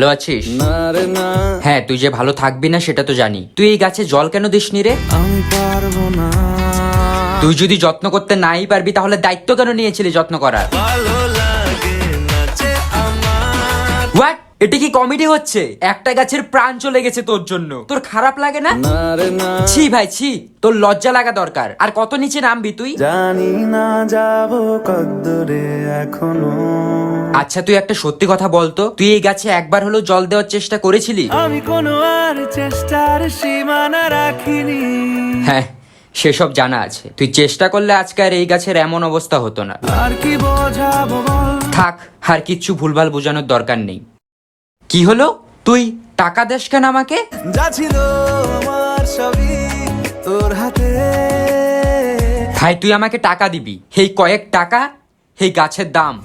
ভালো আছিস? হ্যাঁ, তুই যে ভালো থাকবি না সেটা তো জানি। তুই এই গাছে জল কেন দিসনি রে? আমি পারবো না। তুই যদি যত্ন করতে নাই পারবি তাহলে দায়িত্ব কেন নিয়েছিলি যত্ন করার? ভালো লাগে না যে আমার। হোয়াট? এটা কি কমেডি হচ্ছে? একটা গাছের প্রাণ চলে গেছে তোর জন্য, তোর খারাপ লাগে না? না রে না, ছি ভাই ছি, তোর লজ্জা লাগা দরকার। আর কত নিচে নামবি তুই? জানি না যাবো কদ্দূরে এখনো। আচ্ছা তুই একটা সত্যি কথা বলতো, তুই এই গাছে একবার হলেও জল দেওয়ার চেষ্টা করেছিলি? আমি কোনো আর চেষ্টার সীমানা রাখিনি। হ্যাঁ, সেসব জানা আছে। তুই চেষ্টা করলে আজকে আর এই গাছের এমন অবস্থা হতো না। আর কি বোঝাবো বল। থাক, আর কিচ্ছু ভুলভাল বোঝানোর দরকার নেই। কি হলো? তুই টাকা দেস কেন আমাকে? যা ছিল আমার সবই তোর হাতে। ভাই তুই আমাকে টাকা দিবি, এই কয়েক টাকা এই গাছের দাম।